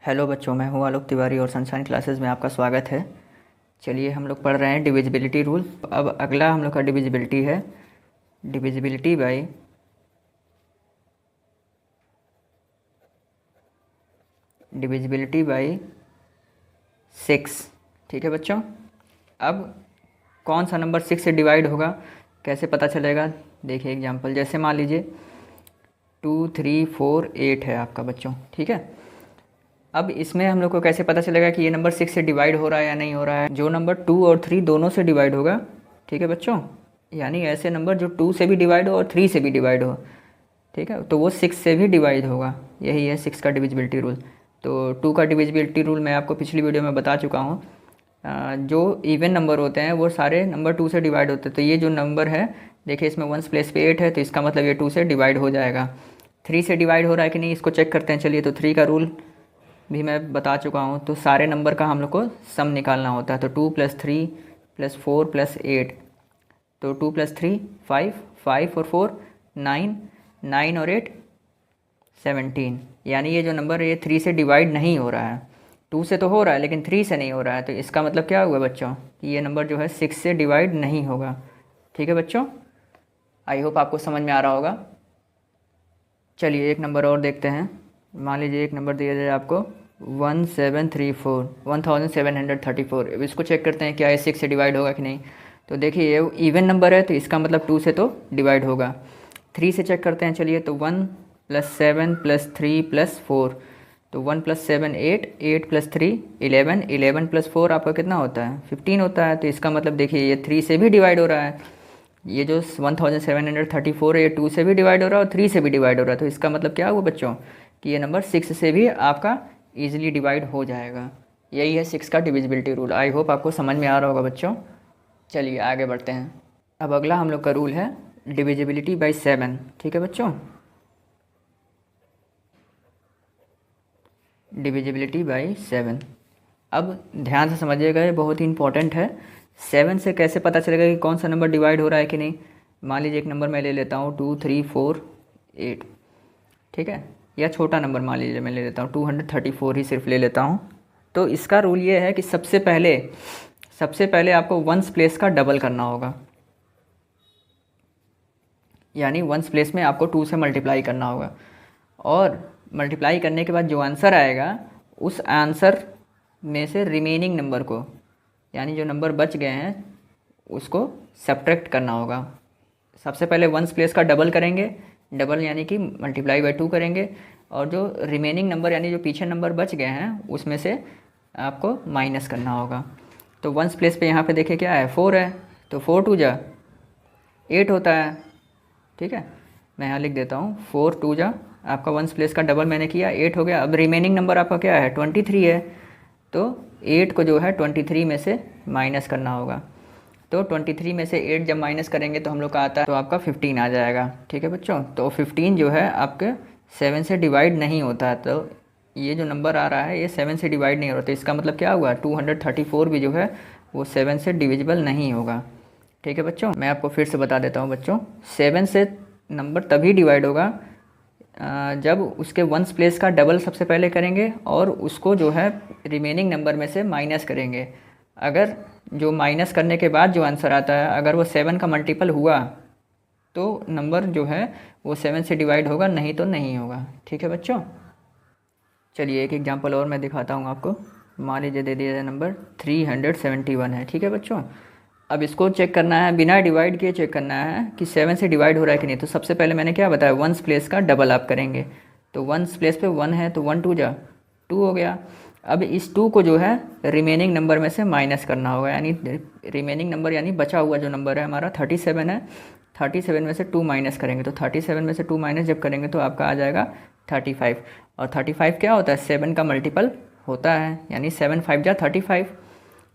Hello बच्चों, मैं हूँ आलोक तिवारी और सनशाइन क्लासेस में आपका स्वागत है। चलिए, हम लोग पढ़ रहे हैं डिविजिबिलिटी रूल। अब अगला हम लोग का डिविजिबिलिटी है डिविजिबिलिटी बाय सिक्स। ठीक है बच्चों, अब कौन सा नंबर सिक्स से डिवाइड होगा, कैसे पता चलेगा? देखिए एग्जांपल, जैसे मान लीजिए 2, 3, 4, 8 है आपका बच्चों। ठीक है, अब इसमें हम लोग को कैसे पता चलेगा कि ये नंबर सिक्स से डिवाइड हो रहा है या नहीं हो रहा है? जो नंबर 2 और 3 दोनों से डिवाइड होगा, ठीक है बच्चों, यानी ऐसे नंबर जो 2 से भी डिवाइड हो और 3 से भी डिवाइड हो, ठीक है, तो वो 6 से भी डिवाइड होगा। यही है 6 का डिविजिबिलिटी रूल। तो 2 का डिविजिबिलिटी रूल मैं आपको पिछली वीडियो में बता चुका हूँ। जो इवन नंबर होते हैं वो सारे नंबर 2 से डिवाइड होते हैं। तो ये जो नंबर है, देखिए इसमें 1 प्लेस पे 8 है, तो इसका मतलब ये 2 से डिवाइड हो जाएगा। 3 से डिवाइड हो रहा है कि नहीं, इसको चेक करते हैं। चलिए, तो 3 का रूल भी मैं बता चुका हूँ। तो सारे नंबर का हम लोग को सम निकालना होता है। तो 2 + 3 + 4 + 8, तो 2 + 3 5, 5 और 4 9, 9 और 8 17। यानी ये जो नंबर है ये 3 से डिवाइड नहीं हो रहा है। 2 से तो हो रहा है लेकिन 3 से नहीं हो रहा है। तो इसका मतलब क्या हुआ बच्चों कि ये नंबर जो है 6 से डिवाइड नहीं होगा। ठीक है बच्चों, आई होप आपको समझ में आ रहा होगा। चलिए एक नंबर और देखते हैं। मान लीजिए एक नंबर दिया जाए आपको 1734। अब इसको चेक करते हैं क्या ये 6 से डिवाइड होगा कि नहीं। तो देखिए ये इवन नंबर है, तो इसका मतलब 2 से तो डिवाइड होगा। 3 से चेक करते हैं। चलिए, तो 1 + 7 + 3 + 4, तो 1 + 7 8, 8 + 3 11, 11 + 4 आपका कितना होता है? 15 होता है। तो इसका मतलब देखिए ये 3 से भी डिवाइड हो रहा है। ये जो 1734 है ये 2 से भी डिवाइड हो रहा है और 3 से भी डिवाइड हो रहा है। तो इसका मतलब क्या हुआ बच्चों कि ये नंबर 6 से भी आपका ईजिली डिवाइड हो जाएगा। यही है 6 का डिविजिबिलिटी रूल। आई होप आपको समझ में आ रहा होगा बच्चों। चलिए आगे बढ़ते हैं। अब अगला हम लोग का रूल है डिविजिबिलिटी बाय 7। ठीक है बच्चों, डिविजिबिलिटी बाय 7। अब ध्यान से समझिएगा, ये बहुत ही इंपॉर्टेंट है। 7 से कैसे पता चलेगा कि कौन सा नंबर डिवाइड हो रहा है कि नहीं? मान लीजिए एक नंबर मैं ले लेता हूँ 2, 3, 4, 8। ठीक है, या छोटा नंबर मान लीजिए मैं ले लेता हूँ 234 ही सिर्फ ले लेता हूँ। तो इसका रूल ये है कि सबसे पहले आपको वंस प्लेस का डबल करना होगा। यानी वंस प्लेस में आपको 2 से मल्टीप्लाई करना होगा, और मल्टीप्लाई करने के बाद जो आंसर आएगा उस आंसर में से रिमेनिंग नंबर को, यानी जो नंबर बच गए हैं उसको सब्ट्रैक्ट करना होगा। सबसे पहले वंस प्लेस का डबल करेंगे, डबल यानी कि मल्टीप्लाई बाय 2 करेंगे, और जो रिमेनिंग नंबर यानी जो पीछे नंबर बच गए हैं उसमें से आपको माइनस करना होगा। तो वंस प्लेस पे यहाँ पे देखिए क्या है, 4 है, तो 4 2 जा 8 होता है। ठीक है, मैं यहाँ लिख देता हूँ 4 2 जा, आपका वंस प्लेस का डबल मैंने किया, 8 हो गया। अब रिमेनिंग नंबर आपका क्या है, 23 है। तो 8 को जो है 23 में से माइनस करना होगा। तो 23 में से 8 जब माइनस करेंगे तो हम लोग का आता है, तो आपका 15 आ जाएगा। ठीक है बच्चों, तो 15 जो है आपके 7 से डिवाइड नहीं होता है। तो ये जो नंबर आ रहा है ये 7 से डिवाइड नहीं हो रहा। तो इसका मतलब क्या हुआ, 234 भी जो है वो 7 से डिविजिबल नहीं होगा। ठीक है बच्चों, मैं आपको फिर से बता देता हूँ बच्चों, 7 से नंबर तभी डिवाइड होगा जब उसके वंस प्लेस का डबल सबसे पहले करेंगे और उसको जो है रिमेनिंग नंबर में से माइनस करेंगे। अगर जो माइनस करने के बाद जो आंसर आता है अगर वो 7 का मल्टीपल हुआ तो नंबर जो है वो 7 से डिवाइड होगा, नहीं तो नहीं होगा। ठीक है बच्चों, चलिए एक एग्जांपल और मैं दिखाता हूँ आपको। मान लीजिए दे दिया जाए नंबर 371 है। ठीक है बच्चों, अब इसको चेक करना है, बिना डिवाइड किए चेक करना है कि 7 से डिवाइड हो रहा है कि नहीं। तो सबसे पहले मैंने क्या बताया, वंस प्लेस का डबल आप करेंगे। तो वंस प्लेस पे 1 है, तो 1 2 जा 2 हो गया। अब इस 2 को जो है रिमेनिंग नंबर में से माइनस करना होगा, यानी रिमेनिंग नंबर यानी बचा हुआ जो नंबर है हमारा 37 है। 37 में से 2 माइनस करेंगे, तो 37 में से 2 माइनस जब करेंगे तो आपका आ जाएगा 35। और 35 क्या होता है, 7 का मल्टीपल होता है, यानी 7 5 जा 35।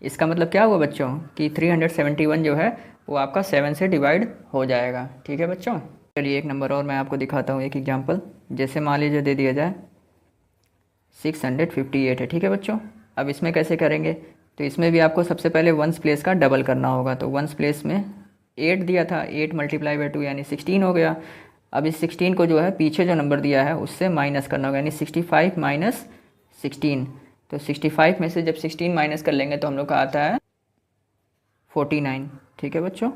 इसका मतलब क्या हुआ बच्चों कि 371 जो है वो आपका 7 से डिवाइड हो जाएगा। ठीक है बच्चों, चलिए एक नंबर और मैं आपको दिखाता हूँ, एक एग्जांपल। जैसे मान लीजिए दे दिया जाए 658 है। ठीक है बच्चों, अब इसमें कैसे करेंगे, तो इसमें भी आपको सबसे पहले वंस प्लेस का डबल करना होगा। तो वंस प्लेस में 8 दिया था, 8 × 2 यानी 16 हो गया। अब इस 16 को जो है पीछे जो नंबर दिया है उससे माइनस करना होगा, यानी 65 - 16। तो 65 में से जब 16 माइनस कर लेंगे तो हम लोग का आता है 49। ठीक है बच्चों,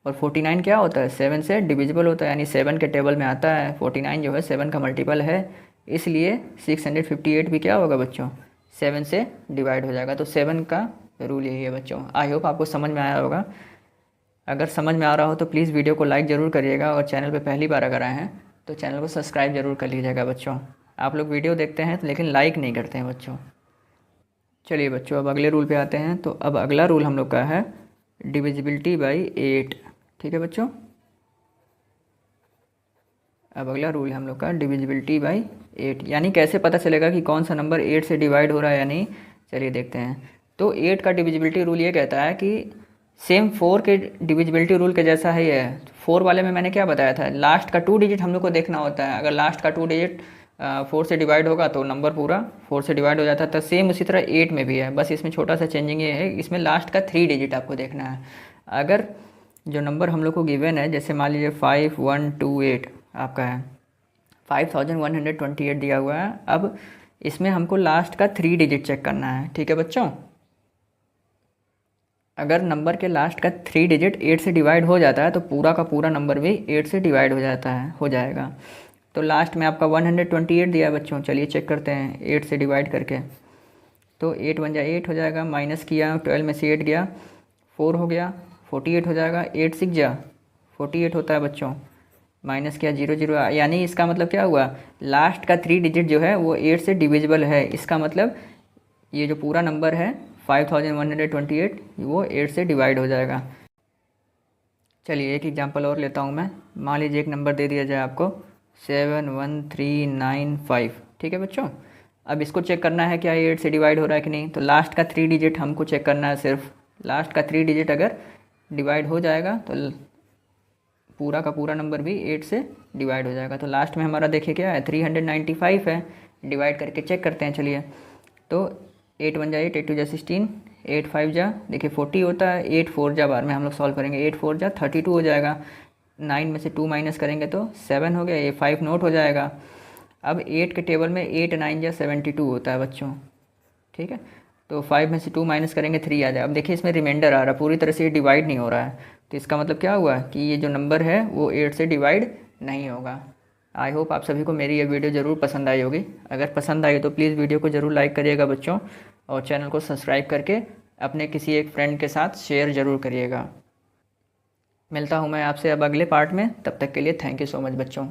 और 49 क्या होता है, 7 से डिविजिबल होता है, यानी 7 के टेबल में आता है। 49 जो है 7 का मल्टीपल है, इसलिए 658 भी क्या होगा बच्चों, 7 से डिवाइड हो जाएगा। तो 7 का रूल यही है बच्चों। आई होप आपको समझ में आया होगा। अगर समझ में आ रहा हो तो प्लीज़ वीडियो को लाइक ज़रूर करिएगा, और चैनल पे पहली बार अगर आए हैं तो चैनल को सब्सक्राइब ज़रूर कर लीजिएगा बच्चों। आप लोग वीडियो देखते हैं लेकिन लाइक नहीं करते हैं बच्चों। चलिए बच्चों, अब अगले रूल पे आते हैं। तो अब अगला रूल हम लोग का है डिविजिबिलिटी बाई 8। ठीक है बच्चों, अब अगला रूल है हम लोग का डिविजिबिलिटी बाई 8, यानी कैसे पता चलेगा कि कौन सा नंबर 8 से डिवाइड हो रहा है या नहीं। चलिए देखते हैं। तो 8 का डिविजिबिलिटी रूल ये कहता है कि सेम 4 के डिविजिबिलिटी रूल के जैसा ही है। 4 वाले में मैंने क्या बताया था, लास्ट का 2 डिजिट हम लोग को देखना होता है। अगर लास्ट का 2 डिजिट 4 से डिवाइड होगा तो नंबर पूरा 4 से डिवाइड हो जाता है। तो सेम उसी तरह 8 में भी है, बस इसमें छोटा सा चेंजिंग ये है, इसमें लास्ट का 3 डिजिट आपको देखना है। अगर जो नंबर हम लोग को गिवन है, जैसे मान लीजिए 5128 आपका है, 5128 दिया हुआ है। अब इसमें हमको लास्ट का 3 डिजिट चेक करना है। ठीक है बच्चों, अगर नंबर के लास्ट का 3 डिजिट 8 से डिवाइड हो जाता है तो पूरा का पूरा नंबर भी 8 से डिवाइड हो जाता है, हो जाएगा। तो लास्ट में आपका 128 दिया है बच्चों। चलिए चेक करते हैं 8 से डिवाइड करके। तो 8 1 8 हो जाएगा, माइनस किया 12 में से 8 गया, 4 हो गया, 48 हो जाएगा। 8 6 जा 48 होता है बच्चों, माइनस किया 0 0, यानी इसका मतलब क्या हुआ, लास्ट का 3 डिजिट जो है वो 8 से डिविजिबल है। इसका मतलब ये जो पूरा नंबर है 5128 वो 8 से डिवाइड हो जाएगा। चलिए एक एग्जांपल और लेता हूँ मैं। मान लीजिए एक नंबर दे दिया जाए आपको 71395। ठीक है बच्चों, अब इसको चेक करना है क्या ये 8 से डिवाइड हो रहा है कि नहीं। तो लास्ट का 3 डिजिट हमको चेक करना है, सिर्फ लास्ट का 3 डिजिट अगर डिवाइड हो जाएगा तो पूरा का पूरा नंबर भी 8 से डिवाइड हो जाएगा। तो लास्ट में हमारा देखिए क्या है, 395 है। डिवाइड करके चेक करते हैं। चलिए, तो 8 1 जा 8, 8 2 जा 16, 8 5 जा देखिए 40 होता है, 8 4 जा बार में हम लोग सॉल्व करेंगे, 8 4 जा 32 हो जाएगा। 9 में से 2 माइनस करेंगे तो 7 हो गया, ये 5 नोट हो जाएगा। अब 8 के टेबल में 8 9 जा 72 होता है बच्चों। ठीक है, तो 5 में से 2 माइनस करेंगे 3 आ जाए। अब देखिए इसमें रिमाइंडर आ रहा है, पूरी तरह से ये डिवाइड नहीं हो रहा है। तो इसका मतलब क्या हुआ कि ये जो नंबर है वो 8 से डिवाइड नहीं होगा। आई होप आप सभी को मेरी ये वीडियो ज़रूर पसंद आई होगी। अगर पसंद आई तो प्लीज़ वीडियो को ज़रूर लाइक करिएगा बच्चों, और चैनल को सब्सक्राइब करके अपने किसी एक फ्रेंड के साथ शेयर ज़रूर करिएगा। मिलता हूँ मैं आपसे अब अगले पार्ट में, तब तक के लिए थैंक यू सो मच बच्चों।